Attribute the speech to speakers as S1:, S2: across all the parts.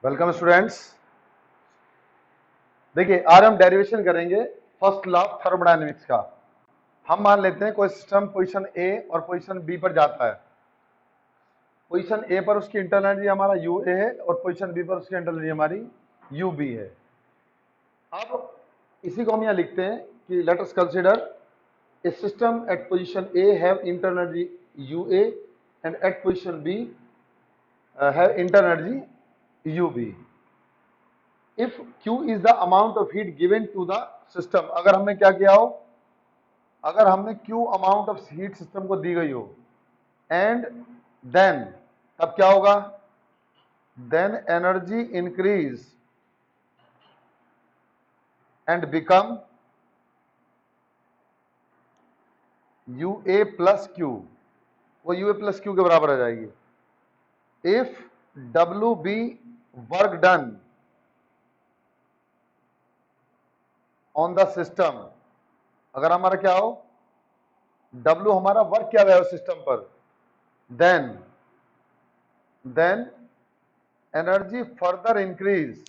S1: Welcome students. देखिए आज हम डेरिवेशन करेंगे फर्स्ट लॉ ऑफ थर्मोडायनेमिक्स का। हम मान लेते हैं कोई सिस्टम पोजीशन ए और पोजीशन बी पर जाता है। पोजीशन ए पर उसकी इंटरनल एनर्जी हमारा यू ए है और पोजीशन बी पर उसकी इंटरनल एनर्जी हमारी यू बी है। अब इसी को हम यहाँ लिखते हैं कि let us consider a system at position A have internal energy U A and at position B have internal energy U B. If Q is the amount of heat given to the system, अगर हमने क्या किया हो, अगर हमने Q amount of heat system को दी गई हो एंड देन तब क्या होगा, then energy increase and become UA plus Q, वो UA प्लस Q के बराबर आ जाएगी। If WB work done on the system, अगर हमारा क्या हो, W हमारा वर्क किया गया हो सिस्टम पर, then energy further increase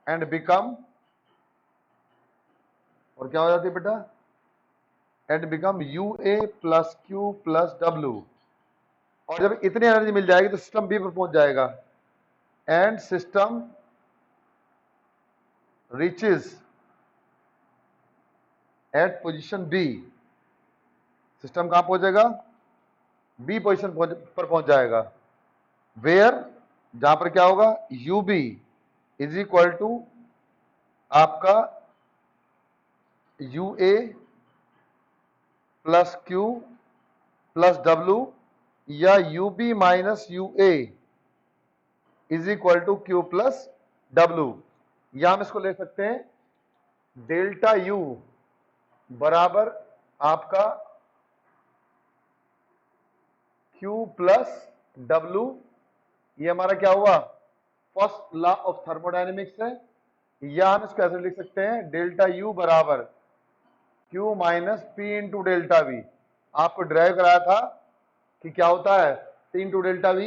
S1: and become, और क्या हो जाती है बेटा, and become UA plus Q plus W। और जब इतनी एनर्जी मिल जाएगी तो सिस्टम बी पर पहुंच जाएगा and system reaches at position B. System कहां पहुंचेगा, बी पोजीशन पर पहुंच जाएगा, वेयर जहां पर क्या होगा, UB इज इक्वल टू आपका UA plus Q plus W या UB minus UA is equal to Q plus W। या हम इसको ले सकते हैं डेल्टा U बराबर आपका Q प्लस W। ये हमारा क्या हुआ, फर्स्ट लॉ ऑफ थर्मोडायनेमिक्स है। या हम इसको ऐसे लिख सकते हैं डेल्टा U बराबर Q minus P into delta V। आपको ड्राइव कराया था कि क्या होता है, P into delta V,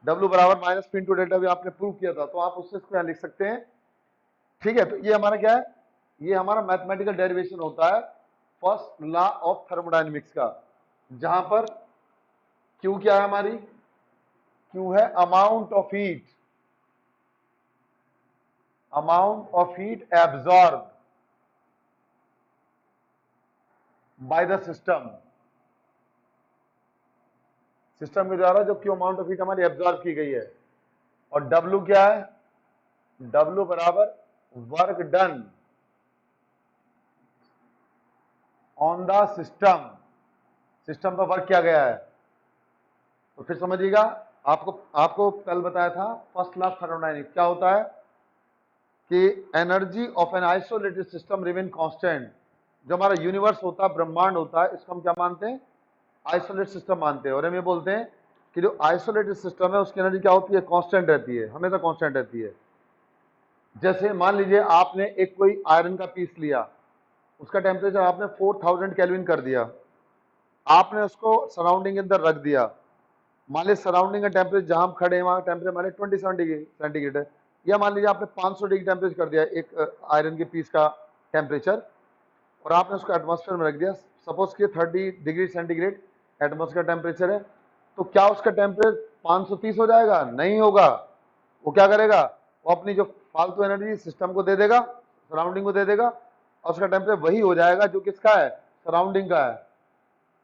S1: W बराबर minus P into delta V आपने प्रूव किया था, तो आप उससे इसको यहाँ लिख सकते हैं। ठीक है, तो ये हमारा क्या है, ये हमारा मैथमेटिकल डेरिवेशन होता है फर्स्ट लॉ ऑफ थर्मोडायनेमिक्स का, जहां पर Q क्या है हमारी, Q है amount of heat absorb by the system के द्वारा जो Q अमाउंट ऑफ हीट हमारी एब्जॉर्ब की गई है। और W क्या है, W बराबर work done on the system पर वर्क किया गया है। तो फिर समझिएगा, आपको कल बताया था फर्स्ट लॉ ऑफ थर्मोडायनेमिक्स क्या होता है कि energy of an isolated system remain constant. जो हमारा यूनिवर्स होता है, ब्रह्मांड होता है, इसको हम क्या मानते हैं, आइसोलेटेड सिस्टम मानते हैं। और हम ये बोलते हैं कि जो आइसोलेटेड सिस्टम है उसकी एनर्जी क्या होती है, कांस्टेंट रहती है, हमेशा कांस्टेंट रहती है। जैसे मान लीजिए आपने एक कोई आयरन का पीस लिया, उसका टेम्परेचर आपने 4000 केल्विन कर दिया, आपने उसको सराउंडिंग के अंदर रख दिया। मान लीजिए सराउंडिंग का टेम्परेचर जहां हम खड़े हैं वहां टेम्परेचर मान लीजिए 27 डिग्री सेंटीग्रेड है, या मान लीजिए आपने 500 डिग्री टेम्परेचर कर दिया एक आयरन के पीस का टेम्परेचर, और आपने उसको एटमॉस्फेयर में रख दिया। सपोज कि 30 डिग्री सेंटीग्रेड एटमॉस्फेयर टेम्परेचर है, तो क्या उसका टेम्परेचर 530 हो जाएगा, नहीं होगा। वो क्या करेगा, वो अपनी जो फालतू एनर्जी सिस्टम को दे देगा, सराउंडिंग को दे देगा, और उसका टेम्परेचर वही हो जाएगा जो किसका है, सराउंडिंग का है।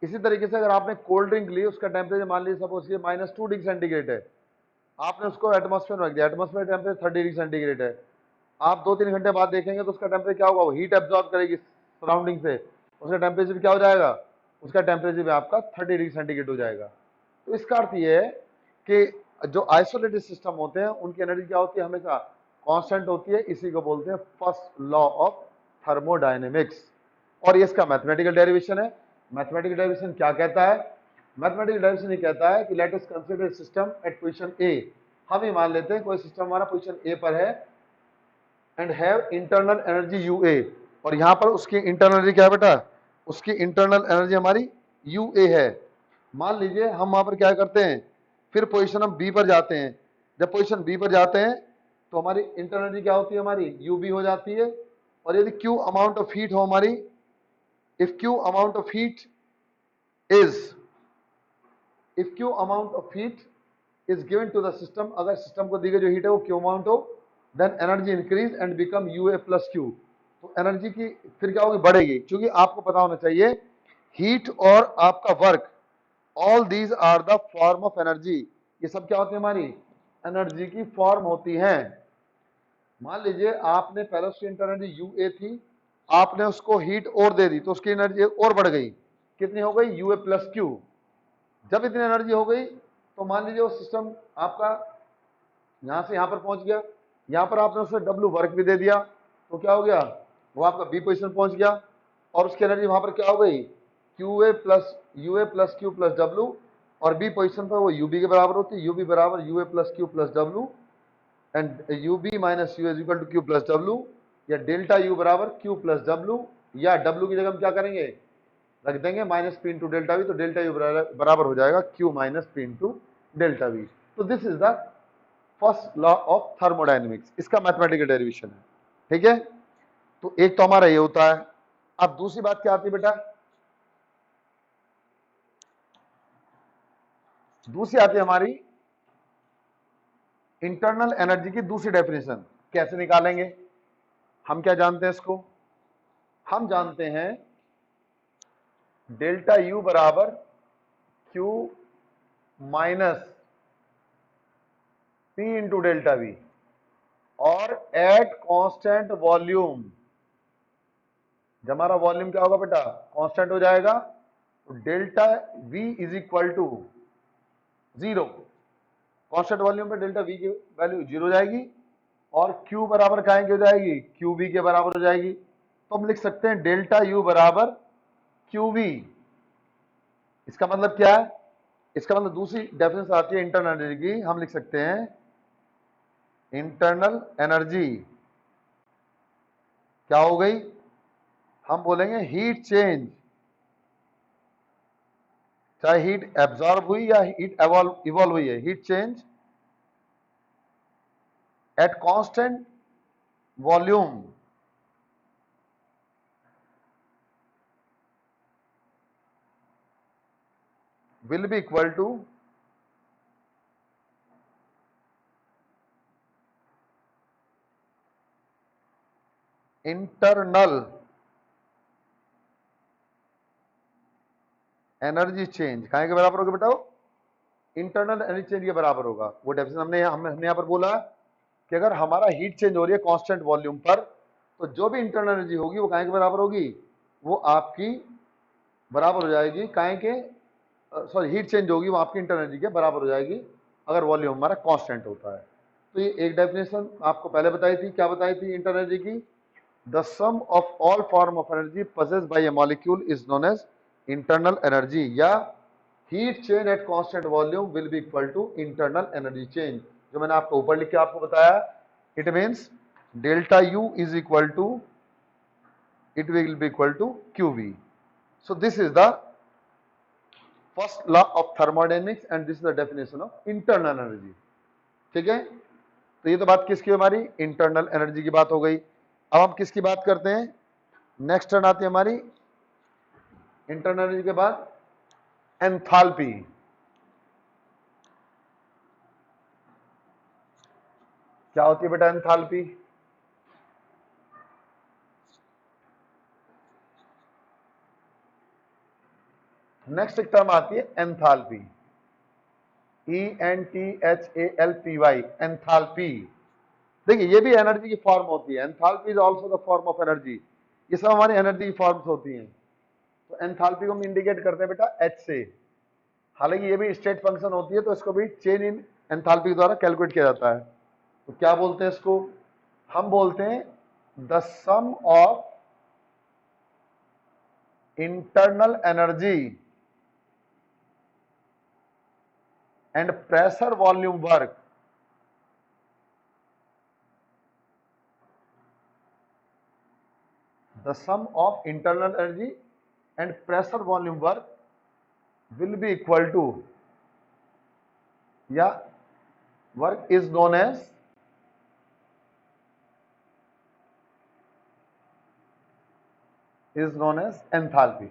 S1: इसी तरीके से अगर आपने कोल्ड ड्रिंक ली, उसका टेम्परेचर मान लीजिए सपोज ये -2 डिग्री सेंटीग्रेड है, आपने उसको एटमॉस्फेयर में रख दिया, एटमॉस्फेयर टेम्परेचर 30 डिग्री सेंटीग्रेड है। आप 2-3 घंटे बाद देखेंगे तो उसका टेम्परेचर क्या होगा, वो हीट एब्जॉर्ब करेगी सराउंडिंग से, उसका टेम्परेचर क्या हो जाएगा, उसका टेम्परेचर भी आपका 30 डिग्री सेंटीग्रेड हो जाएगा। तो इसका अर्थ ये है कि जो आइसोलेटेड सिस्टम होते हैं उनकी एनर्जी क्या होती है, हमेशा कांस्टेंट होती है। इसी को बोलते हैं फर्स्ट लॉ ऑफ थर्मोडायनेमिक्स, और ये इसका मैथमेटिकल डेरिवेशन है। मैथमेटिकल डेरिवेशन क्या कहता है, मैथमेटिकल डेरिवेशन ये कहता है कि let us consider system at position A. हम ही मान लेते हैं कोई सिस्टम हमारा पोजीशन ए पर है and have internal energy UA, और यहां पर उसकी इंटरनल एनर्जी क्या है बेटा, उसकी इंटरनल एनर्जी हमारी UA है। मान लीजिए हम वहां पर क्या करते हैं, फिर पोजीशन हम बी पर जाते हैं। जब पोजीशन बी पर जाते हैं तो हमारी इंटरनल एनर्जी क्या होती है, हमारी यूबी हो जाती है। और यदि क्यू अमाउंट ऑफ हीट हो हमारी, if Q amount of heat is if Q amount of heat is given to the system, अगर सिस्टम को दी गई जो हीट है वो क्यू अमाउंट हो, then energy increase and become U A plus Q. तो एनर्जी की फिर क्या होगी, बढ़ेगी। क्योंकि आपको पता होना चाहिए हीट और आपका work, all these are the form of energy. ये सब क्या होती है, हमारी एनर्जी की फॉर्म होती हैं। मान लीजिए आपने पहले उसकी इंटर एनर्जी यू ए थी, आपने उसको हीट और दे दी तो उसकी एनर्जी और बढ़ गई, कितनी हो गई, यू ए प्लस क्यू। जब इतनी एनर्जी हो गई तो मान लीजिए वो सिस्टम आपका यहां से यहां पर पहुंच गया, यहां पर आपने उसे डब्ल्यू वर्क भी दे दिया, तो क्या हो गया, वो आपका बी पोजिशन पहुंच गया। और उसकी एनर्जी वहां पर क्या हो गई, Q A plus U A plus Q plus W. और बी पोजिशन पर वो यूबी के बराबर होती है, यूबी बराबर U A plus Q plus W and U B minus U is equal to Q plus W, या डेल्टा यू बराबर क्यू प्लस डब्ल्यू, या डब्ल्यू की जगह हम क्या करेंगे, रख देंगे minus P into delta V, तो डेल्टा यू बराबर हो जाएगा Q minus P into delta V. तो this is the first law of thermodynamics, इसका मैथमेटिकल डेरिवेशन है। ठीक है, तो एक तो हमारा ये होता है। अब दूसरी बात क्या आती है बेटा, दूसरी आती है हमारी इंटरनल एनर्जी की दूसरी डेफिनेशन। कैसे निकालेंगे, हम क्या जानते हैं इसको, हम जानते हैं डेल्टा यू बराबर Q minus P into delta we, और एट कांस्टेंट वॉल्यूम, जब हमारा वॉल्यूम क्या होगा बेटा, कांस्टेंट हो जाएगा, तो delta V is equal to zero. Constant volume पे डेल्टा वी की वैल्यू जीरो हो जाएगी, और क्यू बराबर काहे की हो जाएगी, क्यू वी के बराबर हो जाएगी। तो हम लिख सकते हैं डेल्टा यू बराबर क्यू वी। इसका मतलब क्या है, इसका मतलब दूसरी डेफिनेशन आती है इंटरनल एनर्जी की, हम लिख सकते हैं इंटरनल एनर्जी क्या हो गई, हम बोलेंगे हीट चेंज, चाहे हीट एब्जॉर्ब हुई या हीट इवॉल्व हुई है, heat change at constant volume will be equal to internal energy change. काहे के बराबर होगा बेटा, इंटरनल एनर्जी चेंज के बराबर होगा। वो डेफिनेशन हमने यहाँ पर बोला कि अगर हमारा हीट चेंज हो रही है कांस्टेंट वॉल्यूम पर, तो जो भी इंटरनल एनर्जी होगी वो काहे के बराबर होगी, वो आपकी बराबर हो जाएगी, काहे के सॉरी हीट चेंज होगी वो आपकी इंटरनल एनर्जी के बराबर हो जाएगी, अगर वॉल्यूम हमारा कांस्टेंट होता है। तो ये एक डेफिनेशन आपको पहले बताई थी, क्या बताई थी इंटरनल एनर्जी की, the sum of all form of energy possessed by a molecule is known as internal energy, या heat change at constant volume will be equal to internal energy change। जो मैंने आपको ऊपर लिख के आपको बताया, it means delta U is equal to, it will be equal to QV। So this is the first law of thermodynamics and this is the definition of internal energy। ठीक है, तो ये तो बात किसकी हमारी इंटरनल एनर्जी की बात हो गई। अब हम किसकी बात करते हैं, नेक्स्ट टर्न आती है हमारी इंटरनल एनर्जी के बाद एंथैल्पी। क्या होती है बेटा एंथैल्पी, नेक्स्ट एक टर्म आती है एंथैल्पी, ENTHALPY, एंथैल्पी। देखिए ये भी एनर्जी की फॉर्म होती है, enthalpy is also the form of energy. ये सब हमारी एनर्जी की फॉर्म्स होती हैं। तो एंथैल्पी को हम इंडिकेट करते हैं बेटा H से। हालांकि ये भी स्टेट फंक्शन होती है, तो इसको भी चेंज इन एंथैल्पी के द्वारा कैलकुलेट किया जाता है। तो क्या बोलते हैं इसको, हम बोलते हैं the sum of internal energy and pressure volume work the sum of internal energy and pressure volume work will be equal to, या work is known as enthalpy,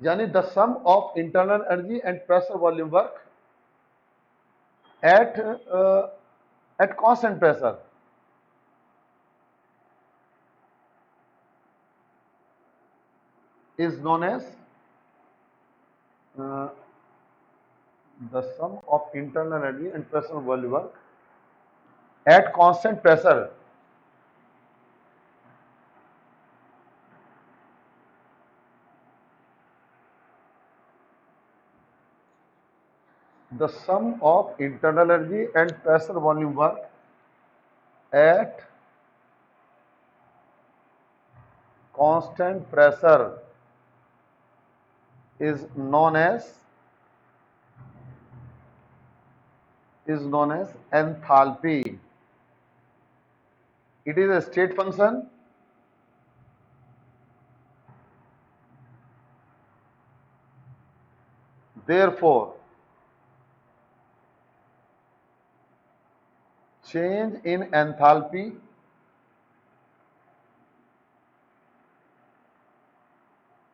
S1: यानी the sum of internal energy and pressure volume work at constant pressure is known as the sum of internal energy and pressure volume work at constant pressure the sum of internal energy and pressure volume work at constant pressure is known as enthalpy. It is a state function. Therefore, change in enthalpy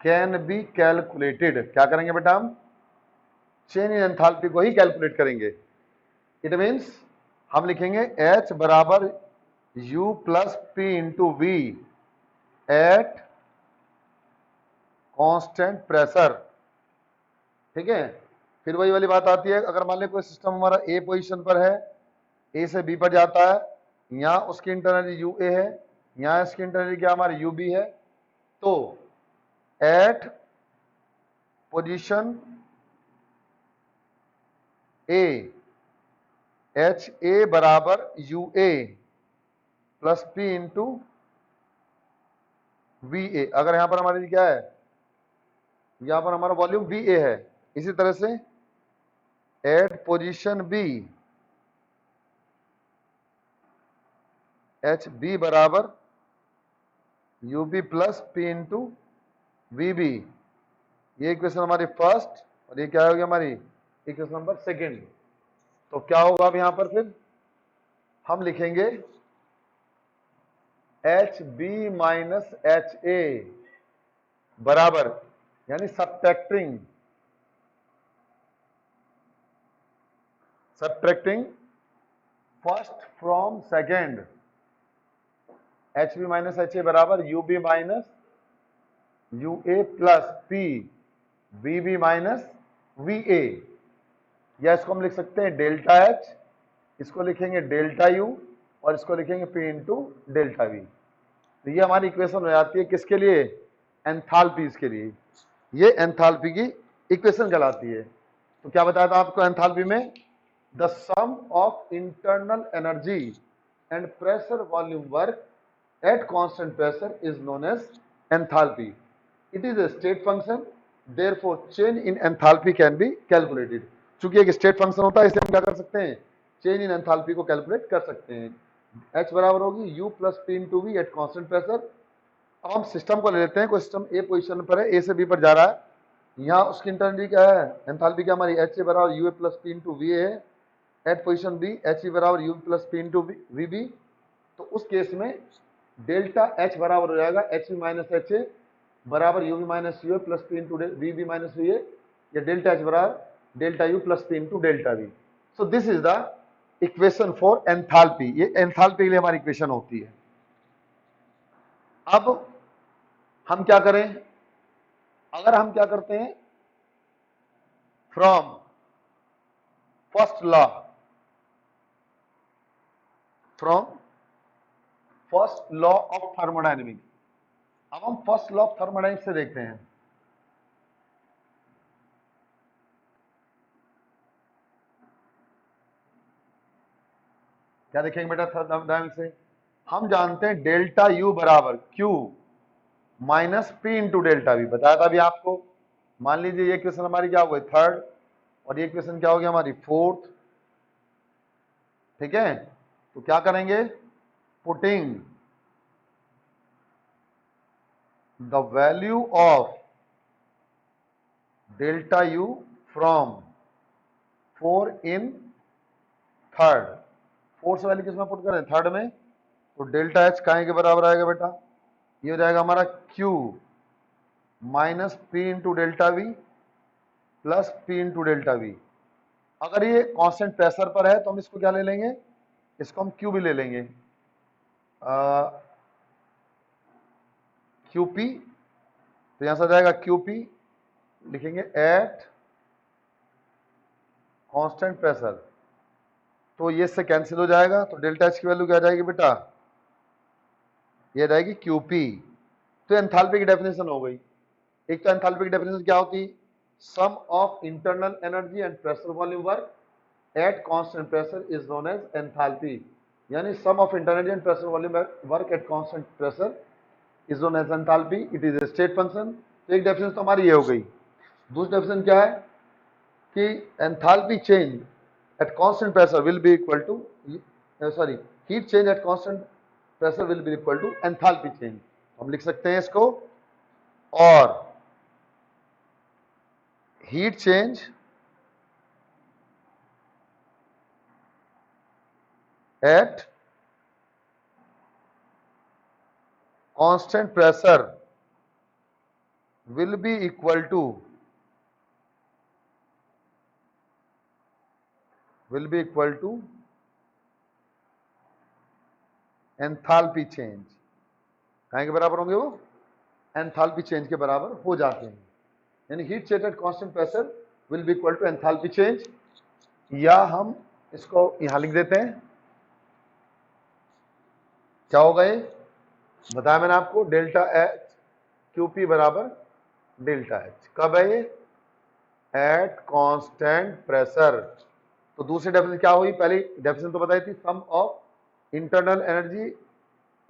S1: can be calculated. क्या करेंगे बेटा, हम change in enthalpy को ही calculate करेंगे. It means हम लिखेंगे H बराबर U plus P into V at constant pressure. ठीक है. फिर वही वाली बात आती है, अगर मान लीजिए कोई सिस्टम हमारा ए पोजीशन पर है, ए से बी पर जाता है, यहाँ उसकी इंटरनल यू ए है, यहाँ इसकी इंटरनल क्या हमारी यू बी है, तो at position A H A बराबर U A plus P into V A. अगर यहां पर हमारी क्या है, यहां पर हमारा वॉल्यूम वी ए है, इसी तरह से at position B H B बराबर U B plus P into V B. ये इक्वेशन हमारी फर्स्ट और ये क्या होगी हमारी इक्वेशन नंबर सेकेंड. तो क्या होगा अब यहां पर, फिर हम लिखेंगे H B minus H A बराबर, यानी subtracting first from second, H B minus H A बराबर U B minus U A plus P V B minus V A. या इसको हम लिख सकते हैं डेल्टा एच, इसको लिखेंगे डेल्टा यू और इसको लिखेंगे पी इंटू डेल्टा वी. तो ये हमारी इक्वेशन हो जाती है किसके लिए, एंथैल्पीज के लिए. ये एंथैल्पी की इक्वेशन कहलाती है. तो क्या बताया था आपको एंथैल्पी में, the sum of internal energy and pressure volume work at constant pressure is known as enthalpy. It is a state function, therefore change in enthalpy can be calculated. चूंकि एक स्टेट फंक्शन होता है, इसलिए हम क्या कर सकते हैं, चेंज इन एंथैल्पी को कैलकुलेट कर सकते हैं. H बराबर होगी U plus P into V at constant pressure. अब हम सिस्टम को ले लेते हैं. कोई सिस्टम ए पोजीशन पर है, ए से बी पर जा रहा है, यहाँ उसकी इंटरनल क्या है, एंथैल्पी क्या हमारी एच ए बराबर U A plus P into V है. At position B H E बराबर U plus P into V B. तो उस केस में डेल्टा एच बराबर हो जाएगा H B minus H A बराबर U B minus U A plus P into V B minus V A, या delta H बराबर delta U plus P into delta V. So this is the equation for enthalpy. ये enthalpy के लिए हमारी equation होती है. अब हम क्या करें, अगर हम क्या करते हैं, from first law of thermodynamics. अब हम फर्स्ट लॉ ऑफ थर्मोडायनेमिक्स से देखते हैं. क्या देखेंगे बेटा थर्मोडायनेमिक्स से, हम जानते हैं डेल्टा यू बराबर Q minus P into delta we. बताया था अभी आपको. मान लीजिए ये क्वेश्चन हमारी क्या हो गई थर्ड और ये क्वेश्चन क्या हो गया हमारी फोर्थ. ठीक है. तो क्या करेंगे, putting the value of delta U from 4 in third, 4 से वैल्यू किसमें पुट करें, थर्ड में, तो डेल्टा एच काहे के बराबर आएगा बेटा, ये हो जाएगा हमारा Q minus P into delta we plus P into delta we. अगर ये कांस्टेंट प्रेशर पर है तो हम इसको क्या ले लेंगे, इसको हम Q भी ले लेंगे, QP, तो यहां से आ जाएगा QP, लिखेंगे एट कांस्टेंट प्रेशर, तो ये इससे कैंसिल हो जाएगा, तो डेल्टा एच की वैल्यू क्या आ जाएगी बेटा, ये आ जाएगी QP। तो एंथैल्पी की डेफिनेशन हो गई। एक तो एंथैल्पी की डेफिनेशन क्या होती, sum of internal energy and pressure volume work at constant pressure is known as enthalpy, यानी sum of internal energy and pressure volume work at constant pressure is known as enthalpy, it is a state function. तो एक definition तो हमारी ये हो गई। दूसरी definition क्या है कि enthalpy change at constant pressure will be equal to, sorry, heat change at constant pressure will be equal to enthalpy change. हम लिख सकते हैं इसको, और heat change at constant pressure will be equal to enthalpy change. कहाँ के बराबर होंगे वो, एंथैल्पी चेंज के बराबर हो जाते हैं, यानी heat change at constant pressure will be equal to enthalpy change. या हम इसको यहां लिख देते हैं, क्या होगा ये बताया मैंने आपको, डेल्टा एच QP बराबर डेल्टा एच, कब है ये, एट कांस्टेंट प्रेशर। तो दूसरी डेफिनेशन क्या हुई, पहली डेफिनेशन तो बताई थी, sum of internal energy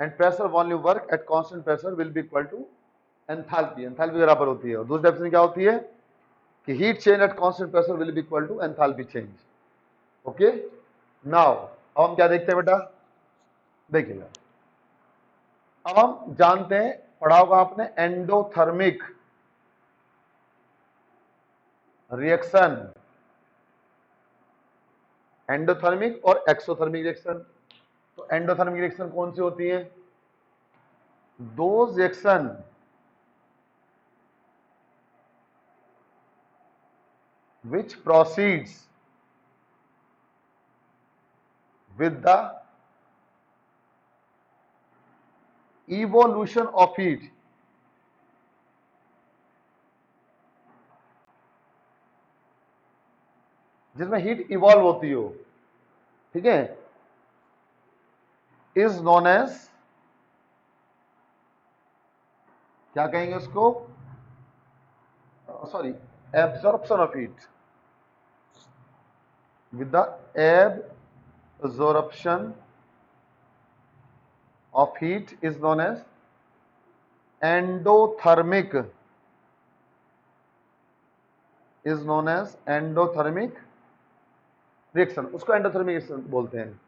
S1: and pressure volume work at constant pressure will be equal to enthalpy, enthalpy बराबर होती है। और दूसरी डेफिनेशन क्या होती है कि heat change at constant pressure will be equal to enthalpy change. Okay, now अब हम क्या देखते हैं बेटा, देखिएगा, अब हम जानते हैं, पढ़ा होगा आपने, एंडोथर्मिक रिएक्शन, एंडोथर्मिक और एक्सोथर्मिक रिएक्शन। तो एंडोथर्मिक रिएक्शन कौन सी होती है, those reaction which proceeds with the evolution of heat, जिसमें हीट इवॉल्व होती हो, ठीक है, इज नोन एज, क्या कहेंगे उसको, sorry, absorption of heat, with the absorption of heat is known as endothermic, is known as endothermic reaction, उसको endothermic reaction बोलते हैं।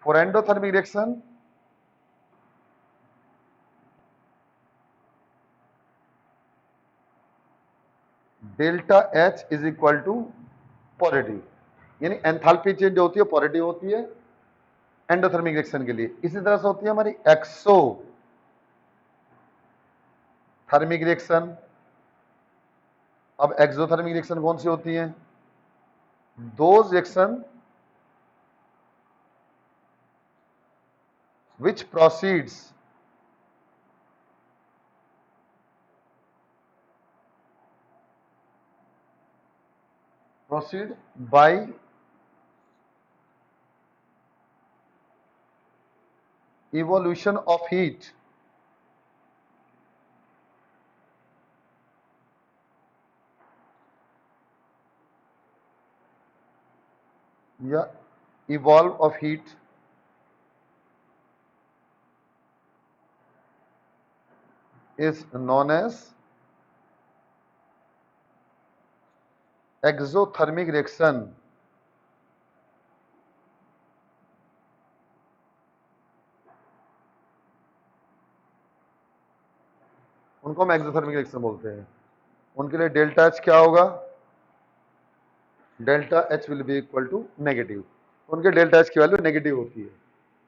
S1: For endothermic reaction delta H is equal to positive, यानी enthalpy change जो होती है positive होती है endothermic reaction के लिए। इसी तरह से होती है हमारी एक्सोथर्मिक रिएक्शन। अब एक्सोथर्मिक रिएक्शन कौन सी होती है, those reaction which proceed by evolution of heat या evolve of heat is known as exothermic reaction। उनको हम एक्सोथर्मिक रिएक्शन बोलते हैं। उनके लिए डेल्टा एच क्या होगा, delta H will be equal to negative, उनके डेल्टा एच की वैल्यू नेगेटिव होती है।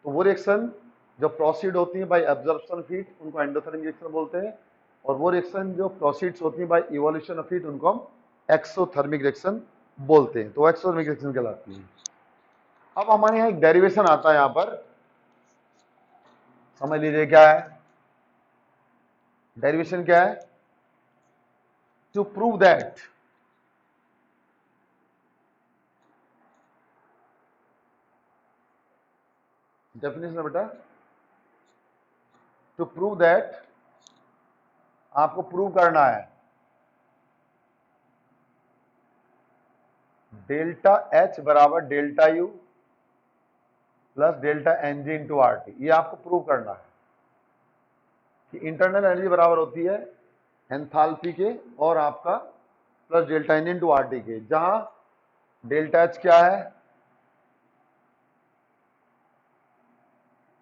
S1: तो वो रिएक्शन जो प्रोसीड होती है बाय एब्जॉर्प्शन ऑफ हीट उनको एंडोथर्मिक रिएक्शन बोलते हैं, और वो रिएक्शन जो प्रोसीड्स होती है बाय इवोल्यूशन ऑफ हीट उनको हम एक्सोथर्मिक रिएक्शन बोलते हैं। तो एक्सोथर्मिक रिएक्शन कहलाती है। अब हमारे यहाँ एक डेरिवेशन आता है, यहां पर समझ लीजिए क्या है डेरिवेशन, क्या है, टू प्रूव दैट डेफिनेशन है बेटा, टू प्रूव दैट, आपको प्रूव करना है डेल्टा एच बराबर delta U plus delta N G into R T. ये आपको प्रूव करना है कि इंटरनल एनर्जी बराबर होती है एंथैल्पी के और आपका plus delta N into R T के, जहां डेल्टा एच क्या है,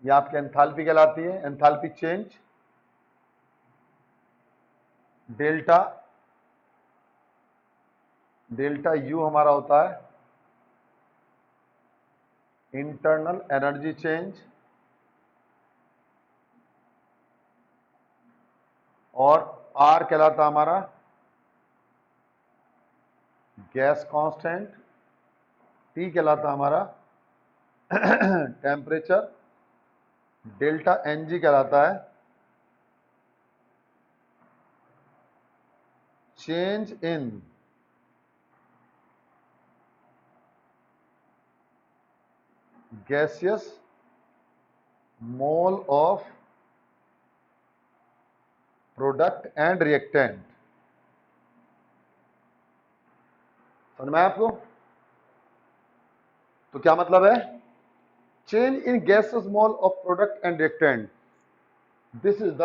S1: ये आपकी एंथैल्पी कहलाती है, enthalpy change, delta delta U हमारा होता है इंटरनल एनर्जी चेंज, और आर कहलाता हमारा गैस कांस्टेंट, टी कहलाता हमारा टेम्परेचर, डेल्टा एन जी कहलाता है change in gaseous mole of product and reactant। समझ में आया आपको? तो क्या मतलब है, change in gaseous mole of product and reactant, this is the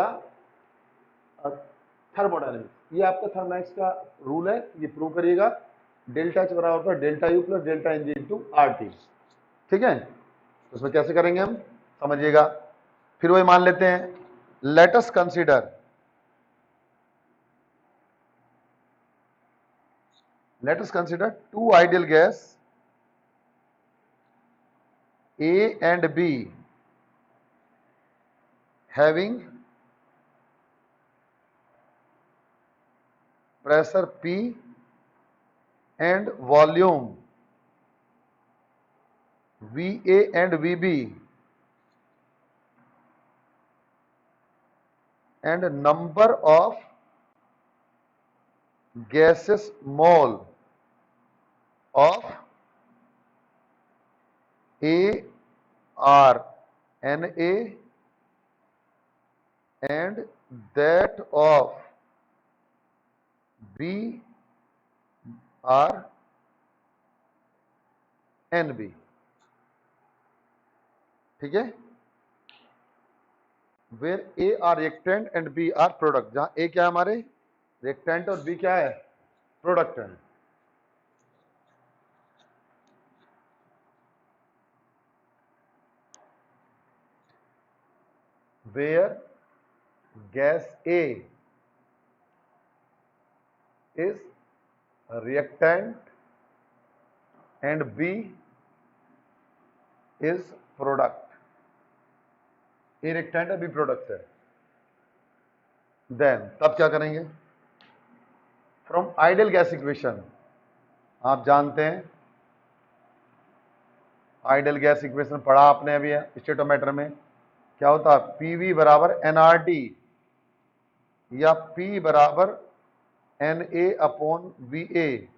S1: thermodynamics. ये आपका थर्मोडायनेमिक्स का रूल है, ये प्रूव करिएगा। डेल्टा एच बराबर होता है delta U plus delta N G into R T. ठीक है, तो इसमें कैसे करेंगे हम, समझिएगा। फिर वही मान लेते हैं, late us consider, let us consider two ideal gas A and B having pressure P and volume VA and VB and number of gases mole of A are Na and that of B are Nb। ठीक है, where A are reactant and B are product, जहां A क्या है हमारे reactant और B क्या है product है। Where gas A is reactant and B is product, A reactant है बी प्रोडक्ट है, देन तब क्या करेंगे, फ्रॉम आइडियल गैस इक्वेशन, आप जानते हैं आइडियल गैस इक्वेशन पढ़ा आपने अभी स्टेटोमीटर में, क्या होता है पीवी बराबर एनआरटी या पी बराबर N A upon V A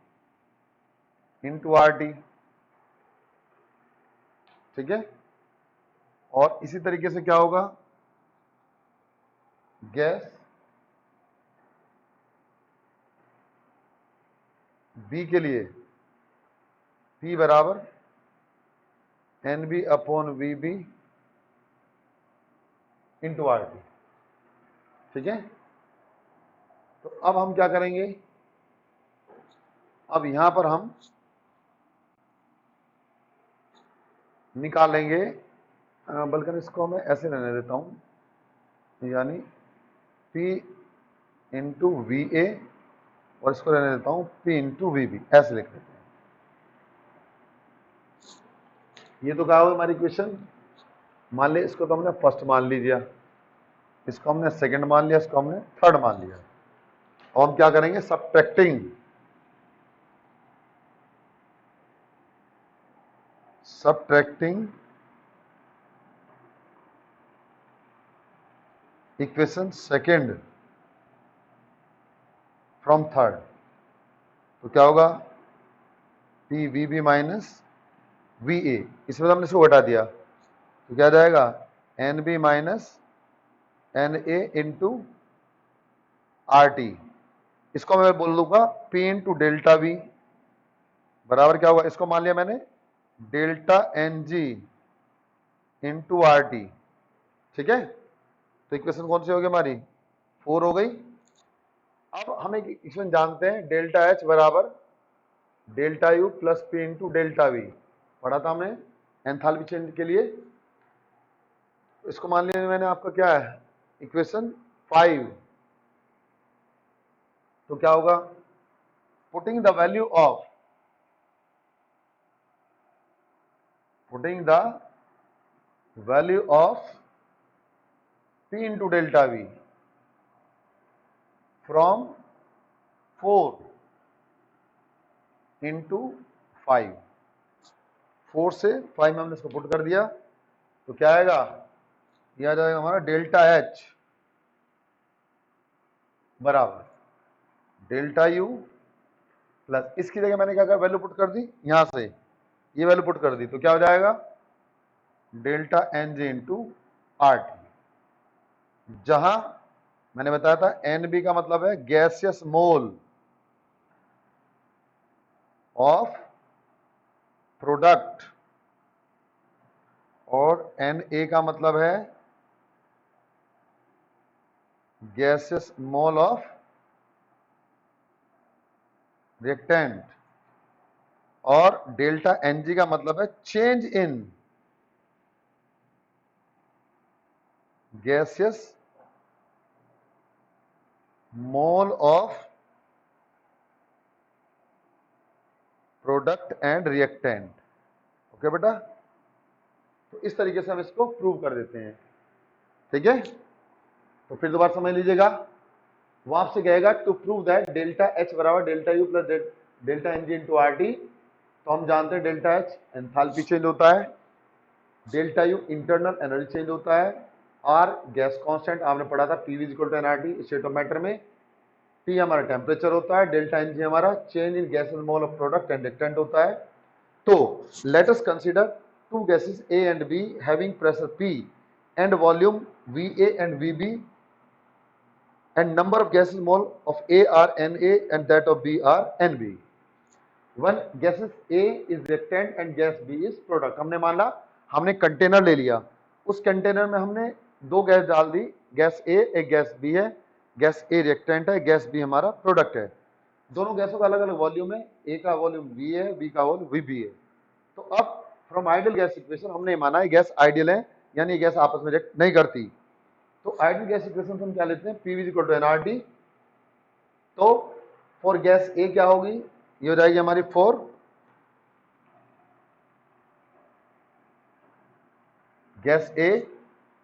S1: into R T. ठीक है, और इसी तरीके से क्या होगा, गैस बी के लिए पी बराबर N B upon V B into R T. ठीक है, तो अब हम क्या करेंगे, अब यहां पर हम निकालेंगे, बल्कि इसको मैं ऐसे रहने देता हूं, यानी P इंटू वी ए और इसको रहने देता हूं P इंटू वी बी, ऐसे लिख देते हैं। ये तो क्या होगा हमारी इक्वेशन, मान लिया इसको तो हमने फर्स्ट मान लीजिए, इसको हमने सेकंड मान लिया, इसको हमने थर्ड मान लिया। और हम क्या करेंगे, subtracting equation second from third. तो क्या होगा, P V B minus V A, इसमें तो हमने इसको घटा दिया, तो क्या जाएगा N B minus N A into R T. इसको मैं बोल दूंगा पी इंटू डेल्टा वी बराबर क्या होगा, इसको मान लिया मैंने delta N G into R T. ठीक है, तो इक्वेशन कौन सी होगी हमारी, 4 हो गई। अब हम एक इक्वेशन जानते हैं, डेल्टा एच बराबर delta U plus P into delta we, पढ़ा था हमने एंथैल्पी चेंज के लिए। इसको मान लिया मैंने, आपका क्या है इक्वेशन 5। तो क्या होगा, putting the value of P into delta V from 4 into 5, 4 से 5 में हमने इसको पुट कर दिया, तो क्या आएगा, यह आ जाएगा हमारा डेल्टा एच बराबर डेल्टा यू प्लस, इसकी जगह मैंने क्या कहा, वैल्यू पुट कर दी, यहां से ये वैल्यू पुट कर दी, तो क्या हो जाएगा delta N J into R T, जहां मैंने बताया था एन बी का मतलब है गैसियस मोल ऑफ प्रोडक्ट, और एन ए का मतलब है गैसियस मोल ऑफ रिएक्टेंट, और डेल्टा एन जी का मतलब है change in gaseous mole of product and reactant. Okay बेटा, तो इस तरीके से हम इसको प्रूव कर देते हैं। ठीक है, तो फिर दोबारा समझ लीजिएगा, वो आपसे कहेगा to prove that delta H बराबर delta U plus delta N G into R T. तो हम जानते हैं डेल्टा एच एंथैल्पी चेंज होता है, delta U internal energy change होता है, आर गैस कांस्टेंट आपने पढ़ा था, P V equal to NRT state of matter में, टी हमारा टेम्परेचर होता है, डेल्टा एन जी हमारा change in gas mole of product and reactant होता है। तो let us consider two gases A and B having pressure P and volume V A and V B and number of gases mole of A are Na and that of B are Nb. One gases A is reactant and gas B is product. हमने मान ला, हमने container ले लिया, उस container में हमने दो gas डाल दी, गैस A एक गैस B है, गैस A रिएक्टेंट है, गैस B हमारा प्रोडक्ट है। दोनों गैसों का अलग अलग वॉल्यूम है, A का वॉल्यूम V है, B का वॉल्यूम VB है। तो अब फ्रॉम आइडियल गैस इक्वेशन हमने माना है गैस आइडियल है, यानी गैस आपस में रिएक्ट नहीं करती। तो आइडियल गैस इक्वेशन हम क्या लेते हैं, पी इक्वल टू एनआरटी। तो फॉर गैस ए क्या होगी, ये हो जाएगी हमारी 4 गैस ए,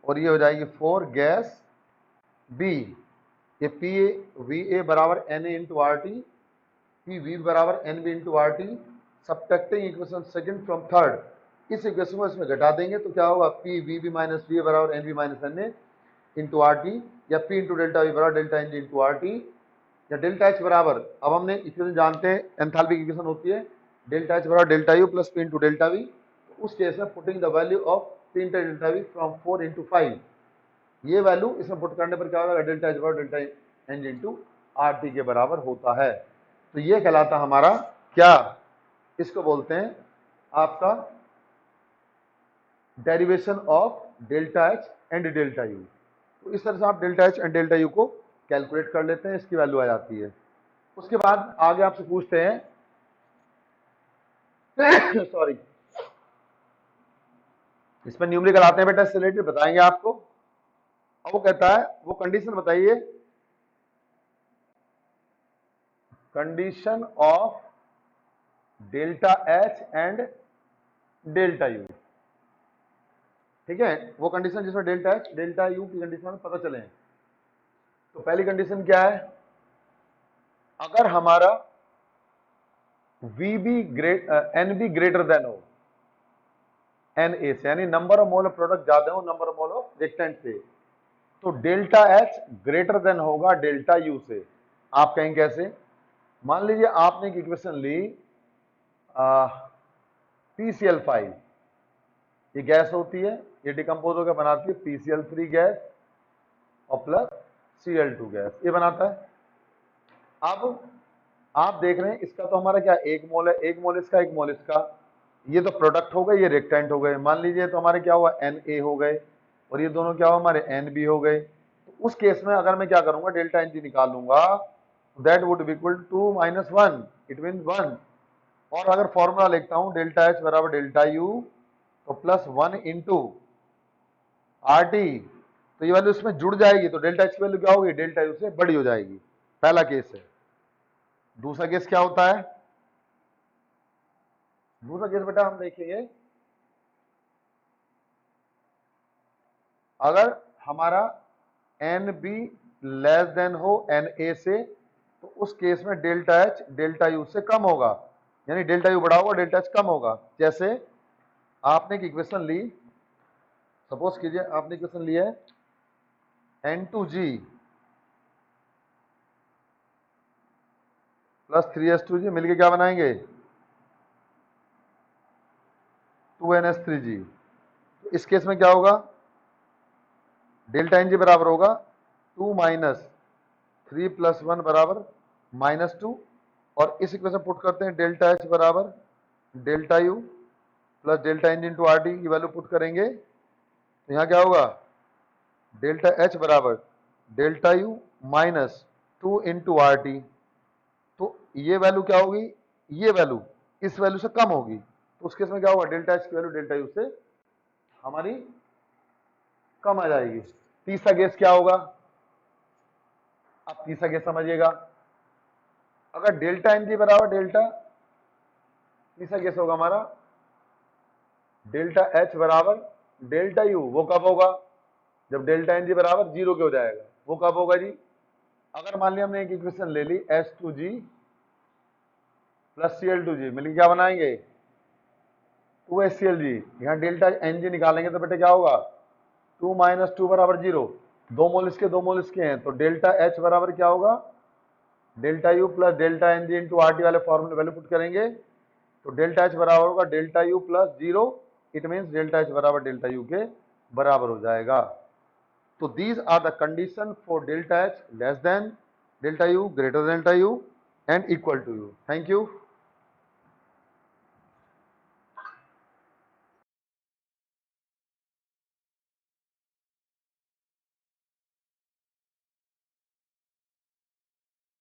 S1: और ये हो जाएगी 4 गैस बी। ये पी ए वी ए बराबर N A into R T, P V बराबर N B into R T. Subtracting equation second from third, इस इक्वेशन को इसमें घटा देंगे, तो क्या होगा, P V B minus V A बराबर N B minus N A into R T, या पी इंटू डेल्टा वी बराबर delta N G into R T, या डेल्टा एच बराबर, अब हमने इक्वेशन जानते हैं एंथैल्पी की इक्वेशन होती है डेल्टा एच बराबर delta U plus P into delta V. उस केस में putting the value of P into delta V from 4 into 5, ये वैल्यू इसमें पुट करने पर क्या होगा, डेल्टा एच बराबर delta N G into R T के बराबर होता है। तो ये कहलाता हमारा क्या, इसको बोलते हैं आपका derivation of delta H and delta U. तो इस तरह से आप delta H and delta U को कैलकुलेट कर लेते हैं, इसकी वैल्यू आ जाती है। उसके बाद आगे आपसे पूछते हैं सॉरी, इसमें न्यूमेरिकल आते हैं बेटा, इससे रिलेटेड बताएंगे आपको। अब वो कहता है, वो कंडीशन बताइए condition of delta H and delta U. ठीक है, वो कंडीशन जिसमें डेल्टा एच डेल्टा यू की कंडीशन में पता चले। तो पहली कंडीशन क्या है, अगर हमारा एन बी ग्रेटर देन हो एन ए से, यानी number of mole of product ज्यादा हो number of mole of reactant से, तो डेल्टा एच ग्रेटर देन होगा डेल्टा यू से। आप कहेंगे कैसे? मान लीजिए आपने एक इक्वेशन ली PCl5, ये गैस होती है, ये डिकम्पोज होकर बनाती है PCl3 गैस और प्लस Cl2 गैस, ये बनाता है। अब आप देख रहे हैं इसका तो हमारा क्या एक मोल है, एक मोल इसका एक मोल इसका, ये तो प्रोडक्ट हो गए, ये रिएक्टेंट हो गए। मान लीजिए तो हमारे क्या हुआ Na हो गए और ये दोनों क्या हुआ हमारे Nb हो गए। तो उस केस में अगर मैं क्या करूंगा डेल्टा Ng निकाल लूंगा, that would be equal to -1, it mean 1। और अगर फॉर्मूला लिखता हूं डेल्टा H बराबर डेल्टा U तो +1 इंटू RT, तो ये वैल्यू इसमें जुड़ जाएगी, तो डेल्टा H की वैल्यू क्या होगी डेल्टा U से बड़ी हो जाएगी। पहला केस है। दूसरा केस क्या होता है? दूसरा केस बेटा हम देखेंगे, अगर हमारा NB लेस देन हो Na से, तो उस केस में डेल्टा H डेल्टा U से कम होगा, यानी डेल्टा U बड़ा होगा डेल्टा H कम होगा। जैसे आपने एक इक्वेशन ली, सपोज कीजिए आपने इक्वेशन ली है N2G प्लस 3S2G मिलके क्या बनाएंगे 2NS3G। इस केस में क्या होगा डेल्टा Ng बराबर होगा 2 माइनस 3 प्लस 1 बराबर -2, और इस इक्वेशन पुट करते हैं डेल्टा H बराबर delta U plus delta Ng into RT की वैल्यू पुट करेंगे, तो यहाँ क्या होगा डेल्टा H बराबर delta U minus 2 into RT। तो ये वैल्यू क्या होगी, ये वैल्यू इस वैल्यू से कम होगी, तो उस केस में क्या होगा डेल्टा H की वैल्यू डेल्टा U से हमारी कम आ जाएगी। तीसरा केस क्या होगा, अब तीसरा केस समझिएगा, अगर डेल्टा Ng बराबर डेल्टा, तीसरा केस होगा हमारा डेल्टा H बराबर डेल्टा U, वो कब होगा जब डेल्टा Ng बराबर 0 के हो जाएगा। वो कब होगा जी, अगर मान लिया हमने एक इक्वेशन ले ली H2G प्लस Cl2G मिलकर क्या बनाएंगे 2HClG, यहाँ डेल्टा Ng निकालेंगे तो बेटे क्या होगा 2 माइनस 2 बराबर 0, 2 मोल इसके 2 मोल इसके हैं, तो डेल्टा H बराबर क्या होगा delta U plus delta Ng into RT वाले फॉर्मूले वैल्यू पुट करेंगे, तो डेल्टा H बराबर होगा delta U plus 0, it means delta H बराबर डेल्टा U के बराबर हो जाएगा। तो these are the condition for delta H less than delta U, greater than delta U and equal to U। Thank you.